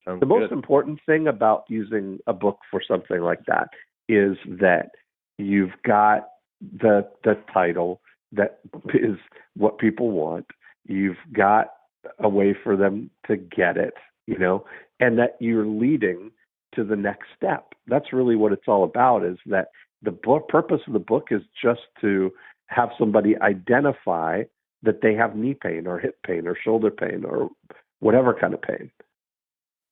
Sounds the most good. important thing about using a book for something like that is that you've got the title that is what people want. You've got a way for them to get it, and that you're leading to the next step. That's really what it's all about, is that the purpose of the book is just to have somebody identify that they have knee pain or hip pain or shoulder pain or whatever kind of pain.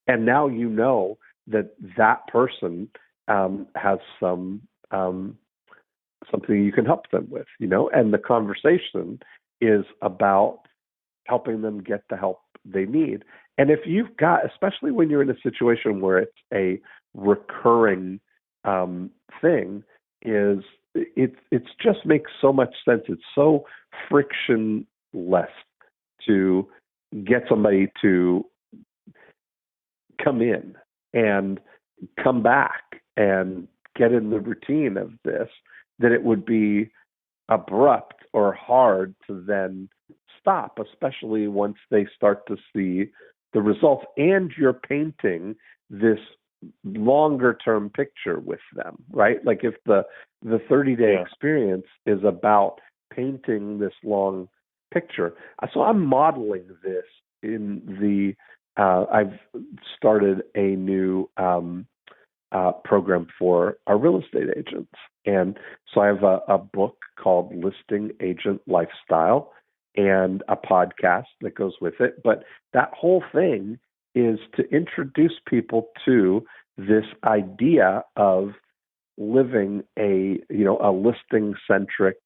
And now you know that person has something you can help them with, and the conversation is about helping them get the help they need. And if you've got, especially when you're in a situation where it's a recurring thing, it's just makes so much sense. It's so frictionless to get somebody to come in and come back and get in the routine of this, that it would be abrupt or hard to then stop, especially once they start to see the results, and you're painting this longer term picture with them, right? Like if the 30-day experience is about painting this long picture. So I'm modeling this in the I've started a new program for our real estate agents. And so I have a book called Listing Agent Lifestyle and a podcast that goes with it. But that whole thing is to introduce people to this idea of living a listing centric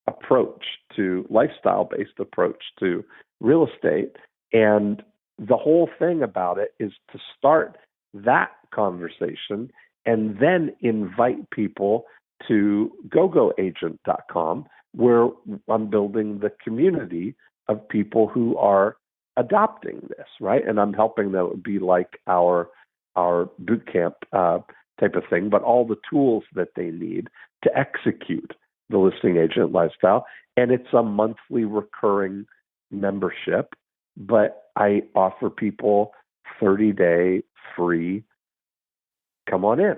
approach to lifestyle based approach to real estate. And the whole thing about it is to start that conversation and then invite people to gogoagent.com, where I'm building the community of people who are adopting this, right? And I'm helping them. It would be like our boot camp type of thing, but all the tools that they need to execute the listing agent lifestyle. And it's a monthly recurring membership, but I offer people 30-day free, come on in,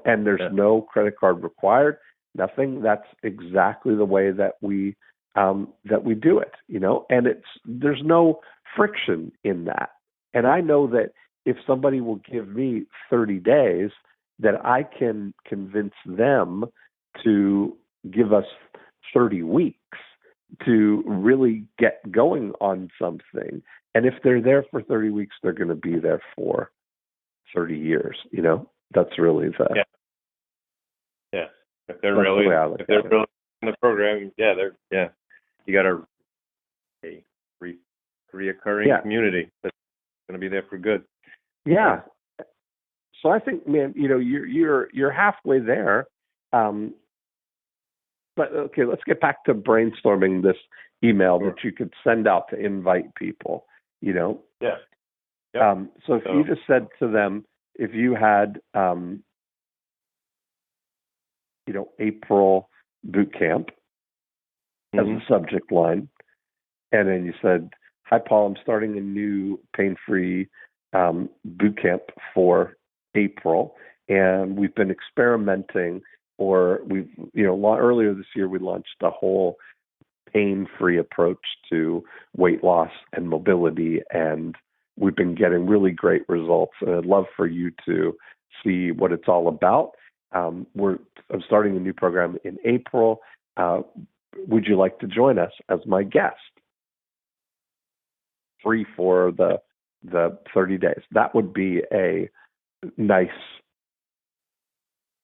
and there's no credit card required, nothing. That's exactly the way that we do it, and there's no friction in that. And I know that if somebody will give me 30 days, that I can convince them to give us 30 weeks to really get going on something. And if they're there for 30 weeks, they're going to be there for 30 years. That's really the If they're really in the program, you got a reoccurring community that's going to be there for good. Yeah. So I think, man, you're halfway there. But okay, let's get back to brainstorming this email that you could send out to invite people. Yeah. So if you just said to them, if you had, April boot camp as a subject line, and then you said, "Hi, Paul, I'm starting a new pain-free boot camp for April, and we've been experimenting, or we've, earlier this year we launched a whole pain-free approach to weight loss and mobility, and we've been getting really great results. And I'd love for you to see what it's all about. I'm starting a new program in April. Would you like to join us as my guest? Free for the 30 days." That would be a nice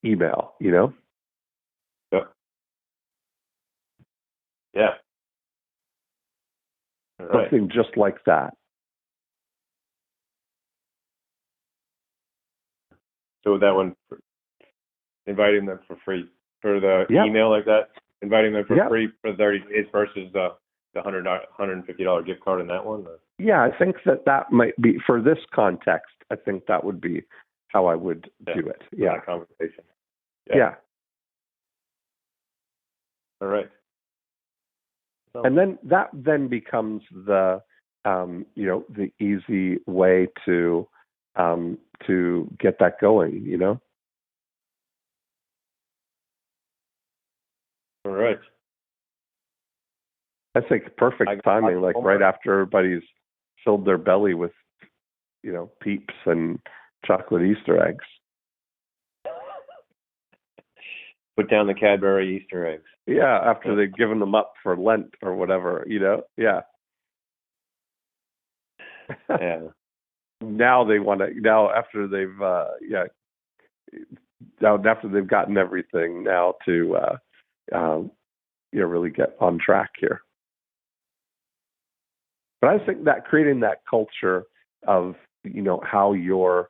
email, Yeah. Something just like that. So that one, inviting them for free for the email like that, inviting them for free for 30 days versus the $150 gift card in that one. Yeah, I think that might be, for this context, I think that would be how I would do it. Yeah. Conversation. Yeah. All right. And then that becomes the the easy way to get that going, All right. That's like perfect timing, like right after everybody's filled their belly with, Peeps and chocolate Easter eggs. Put down the Cadbury Easter eggs. Yeah, after they've given them up for Lent or whatever, Yeah. Yeah. Now they want to. Now after they've, now after they've gotten everything, now to, really get on track here. But I think that creating that culture of, how your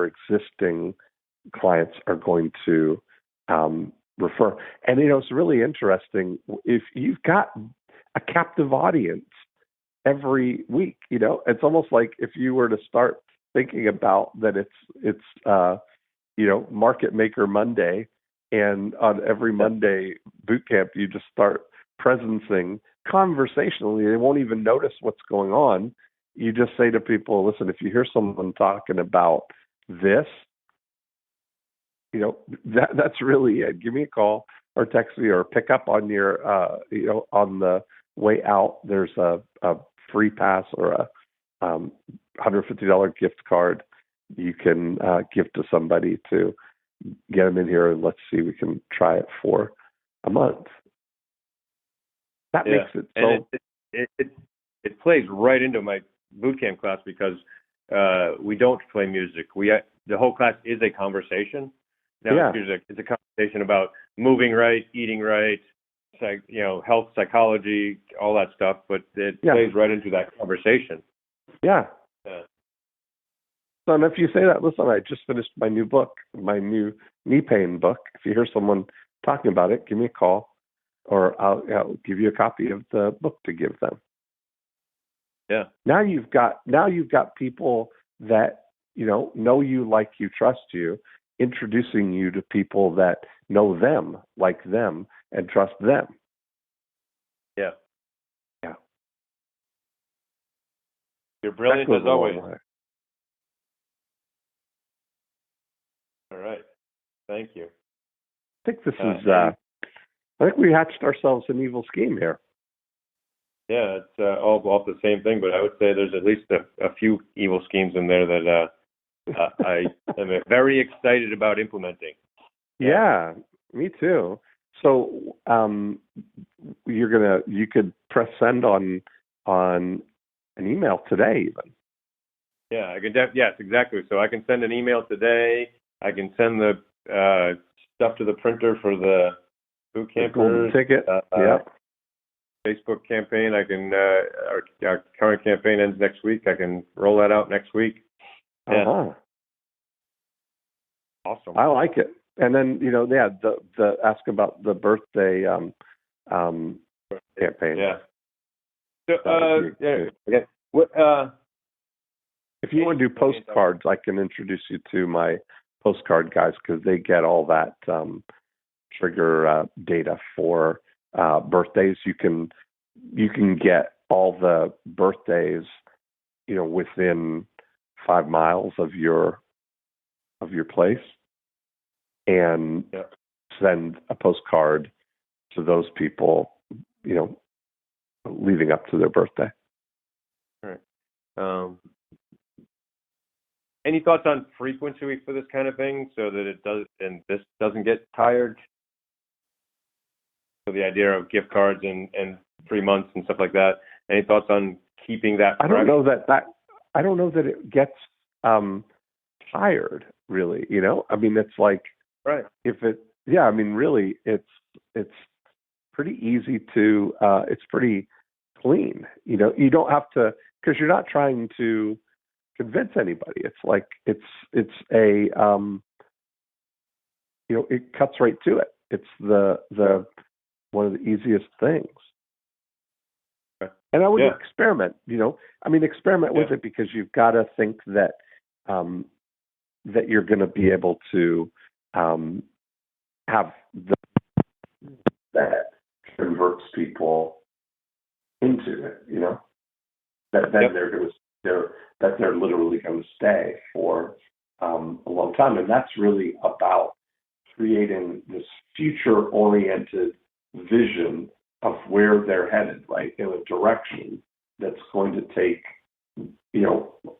existing clients are going to refer. And, it's really interesting if you've got a captive audience every week, it's almost like if you were to start thinking about that it's Market Maker Monday, and on every Monday boot camp, you just start presencing conversationally. They won't even notice what's going on. You just say to people, listen, if you hear someone talking about this, that's really it. Give me a call or text me or pick up on your, on the way out. There's a free pass or a $150 gift card you can give to somebody to get them in here, and let's see, we can try it for a month. That makes it so. It plays right into my boot camp class because we don't play music. The whole class is a conversation. Now it's a conversation about moving right, eating right, health, psychology, all that stuff. But it plays right into that conversation. Yeah. So, and if you say that, listen, I just finished my new book, my new knee pain book. If you hear someone talking about it, give me a call, or I'll give you a copy of the book to give them. Yeah. Now you've got people that know you, like you, trust you, introducing you to people that know them, like them, and trust them. Yeah. Yeah. You're brilliant as always. All right. Thank you. I think this is. I think we hatched ourselves an evil scheme here. Yeah, it's all off the same thing, but I would say there's at least a few evil schemes in there that I am very excited about implementing. Yeah, me too. So you could press send on an email today even. Yeah, I can. Yes, exactly. So I can send an email today. I can send the stuff to the printer for the boot campers. Golden ticket. Facebook campaign. I can. Our current campaign ends next week. I can roll that out next week. Yeah. Awesome. I like it. And then the ask about the birthday campaign. Yeah. So What? If you want to do postcards, I can introduce you to my postcard guys because they get all that trigger data for birthdays. You can get all the birthdays, within 5 miles of your place, and send a postcard to those people, leading up to their birthday. All right. Any thoughts on frequency for this kind of thing, so that it does and this doesn't get tired? So the idea of gift cards and 3 months and stuff like that. Any thoughts on keeping that? I don't know that it gets tired, really. I mean, it's like, right. Really, it's pretty easy to. It's pretty clean. You don't have to, because you're not trying to convince anybody. It's like it's a it cuts right to it. It's the one of the easiest things. Okay. And I would experiment. Experiment with it, because you've got to think that that you're going to be able to have that converts people into it. That then they're literally going to stay for a long time. And that's really about creating this future-oriented vision of where they're headed, right, in a direction that's going to take,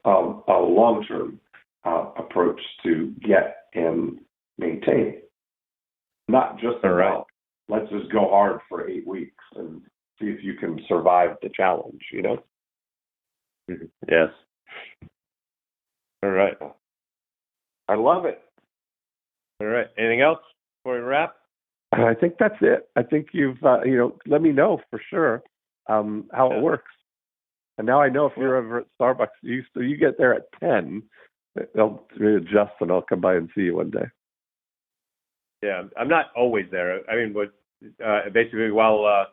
a long-term approach to get and maintain. Not just about, let's just go hard for 8 weeks and see if you can survive the challenge, Yes. All right. I love it. All right. Anything else before we wrap? I think that's it. I think you've, let me know for sure how it works. And now I know if you're ever at Starbucks, you get there at 10, they'll readjust and I'll come by and see you one day. Yeah, I'm not always there. I mean, but basically, while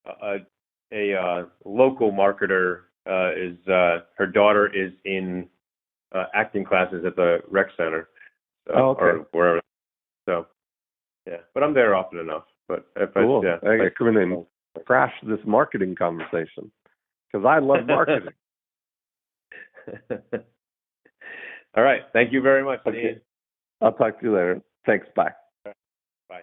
a local marketer is her daughter is in acting classes at the rec center, or wherever. So, yeah, but I'm there often enough. But if cool. I come in and crash this marketing conversation because I love marketing. All right. Thank you very much, Okay. Dean. I'll talk to you later. Thanks. Bye. Bye.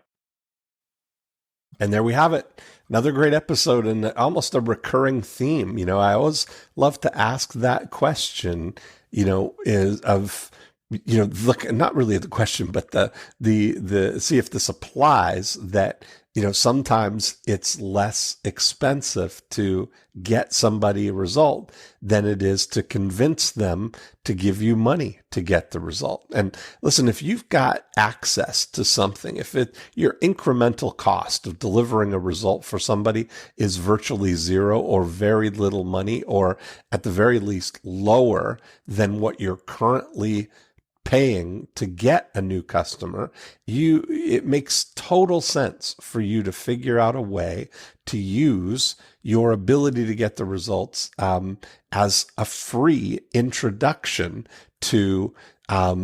And there we have it. Another great episode and almost a recurring theme. You know, I always love to ask that question, you know, look, not really the question, but the see if this applies that, you know, sometimes it's less expensive to get somebody a result than it is to convince them to give you money to get the result. And listen, if you've got access to something, if your incremental cost of delivering a result for somebody is virtually zero or very little money, or at the very least lower than what you're currently paying to get a new customer, it makes total sense for you to figure out a way to use your ability to get the results as a free introduction to a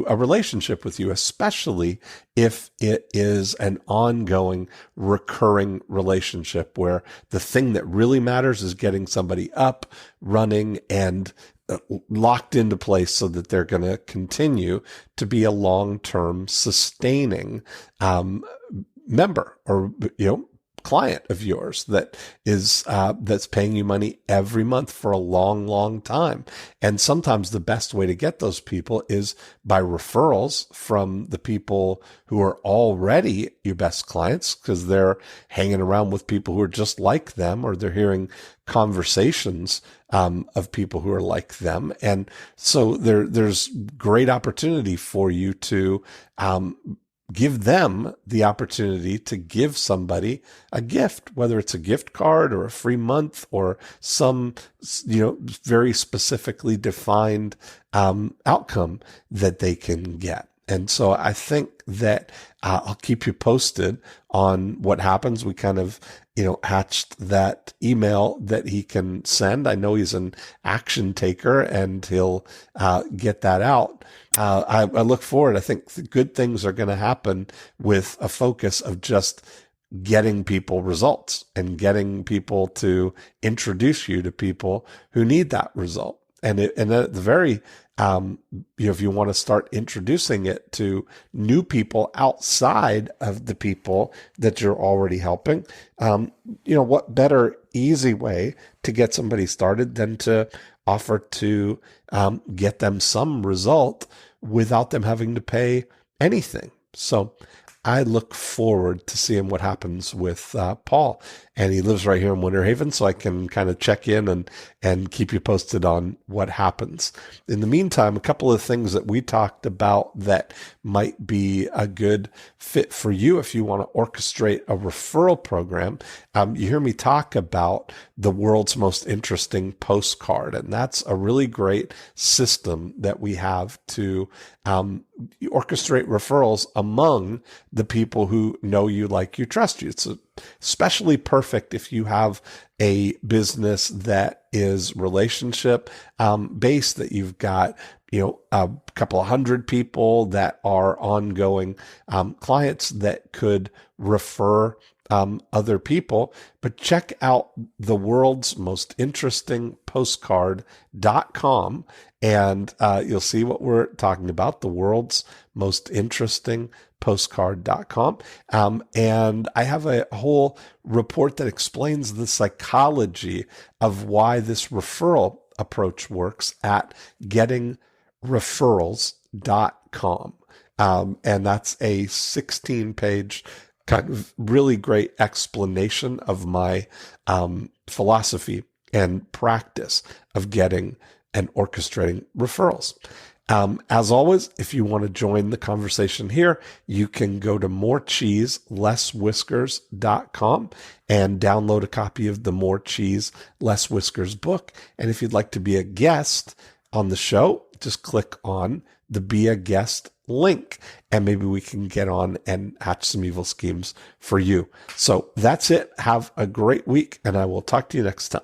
relationship with you, especially if it is an ongoing, recurring relationship where the thing that really matters is getting somebody up, running, and locked into place so that they're going to continue to be a long-term sustaining member or, you know, client of yours that is that's paying you money every month for a long, long time. And sometimes the best way to get those people is by referrals from the people who are already your best clients, because they're hanging around with people who are just like them, or they're hearing conversations of people who are like them. And so there's great opportunity for you to give them the opportunity to give somebody a gift, whether it's a gift card or a free month or some, you know, very specifically defined outcome that they can get. And so I think that I'll keep you posted on what happens. We kind of, you know, hatched that email that he can send. I know he's an action taker and he'll get that out. I look forward. I think good things are going to happen with a focus of just getting people results and getting people to introduce you to people who need that result. And at the very, if you want to start introducing it to new people outside of the people that you're already helping, what better easy way to get somebody started than to offer to get them some result without them having to pay anything. So I look forward to seeing what happens with Paul. And he lives right here in Winter Haven, so I can kind of check in and keep you posted on what happens. In the meantime, a couple of things that we talked about that might be a good fit for you if you want to orchestrate a referral program. You hear me talk about the world's most interesting postcard, and that's a really great system that we have to orchestrate referrals among the people who know you, like you, trust you. It's especially perfect if you have a business that is relationship based, that you've got, a couple of hundred people that are ongoing clients that could refer other people. But check out the world's most interesting postcard.com and you'll see what we're talking about, the world's most interesting postcard.com. And I have a whole report that explains the psychology of why this referral approach works at gettingreferrals.com. And that's a 16-page kind of really great explanation of my philosophy and practice of getting and orchestrating referrals. As always, if you want to join the conversation here, you can go to morecheeselesswhiskers.com and download a copy of the More Cheese, Less Whiskers book. And if you'd like to be a guest on the show, just click on the Be a Guest link, and maybe we can get on and hatch some evil schemes for you. So that's it. Have a great week, and I will talk to you next time.